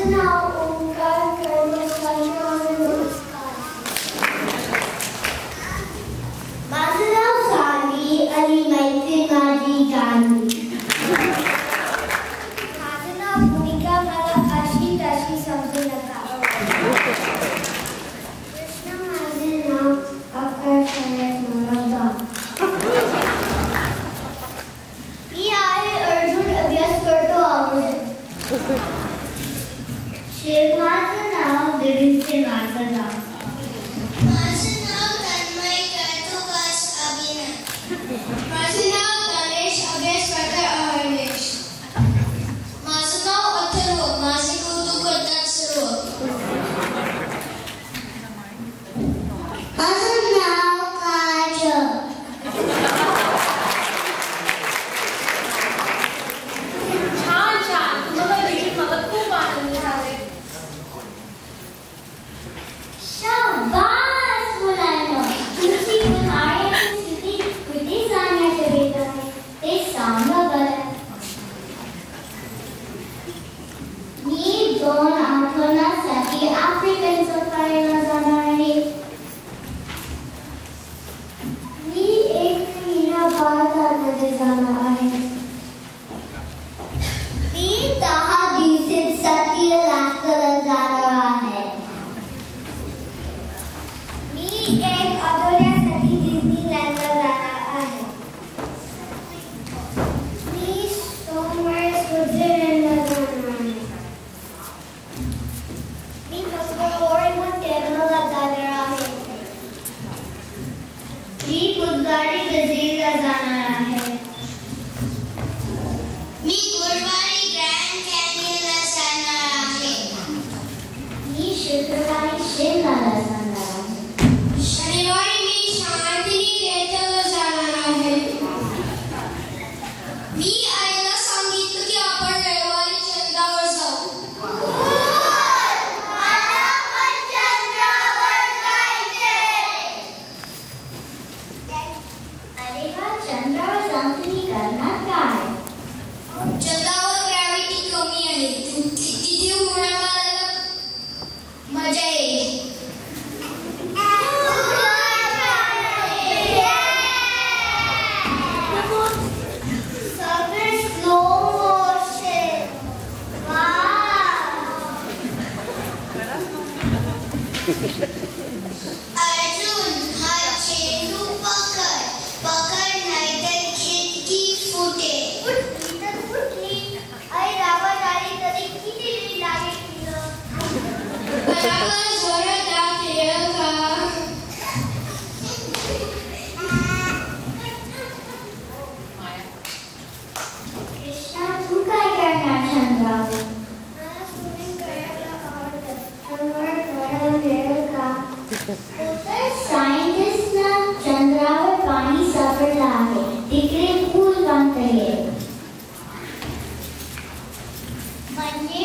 माझं नाव ओंकार कर्मचारी नमस्कार. माझं नाव सावी आणि मैत्री माझी जानवी. माझं नाव भूमिका, मला अशी तशी समजू नका. कृष्ण माझे नाव आकाश मला. मी आहे अर्जुन, अभ्यास करतो आवडे. शेरमाचं नाव देवीचे माझं नाव. माझं नाव तन्मय, करतो क्लास अभिनय. माझं नाव गणेश, अभ्यास करतो अहर्निश. माझं नाव अथर्व, माझे कौतुक करतात सर्व. माझं नाव काजल. छान तुम्हाला भेटून मला खूप आनंद झाले. शाबास मुलांनो, तुमची उन्हाळ्याची सुट्टी कुठे जाण्याचे बेत आहे ते सांगा बरं. मी 2 आठवड्यांसाठी आफ्रिकन सफारीला जाणार आहे. मी 1 महिना भारतामध्ये जाणार आहे. मी 10 दिवसांसाठी लंडनला जाणार आहे. मी 1 आठवड्यासाठी डिझनीलँडला जाणार आहे. मी सोमवारी स्वित्झर्लंडला जाणार आहे. मी मंगळवारी मॉन्टेनाला जाणार आहे. मी बुधवारी ब्राझीलला जाणार आहे. मी गुरुवारी ग्रँड कॅनियनला जाणार आहे. मी शुक्रवारी शिमलाला जाणार आहे. शनिवारी मी शांतिनिकेतनला जाणार आहे. मी आईला सांगितलं की आपण रविवारी चंद्रावर जाऊ. अरे वा, चंद्रावर जाऊन तुम्ही करणार काय? चंद्रावर ग्रॅव्हिटी कमी आहे. तिथे उड्या मारायला मजा येईल. सगळे स्लो मोशन. अर्जुन, हा चेंडू पकड. पकड नाहीतर खिडकी फुटेल. फुटली तर फुटली. आई रावण आली तरी किती वेळ लागेल तिला? बरोबर जोरात फिरव का? कृष्णा, तू काय करणार चंद्रावर? मला स्विमिंग करायला आवडतं. चंद्रावर थोडा वेळ का? तर सायंटिस्टना चंद्रावर पाणी सापडलं आहे. तिकडे पूल बांधता येईल. म्हणजे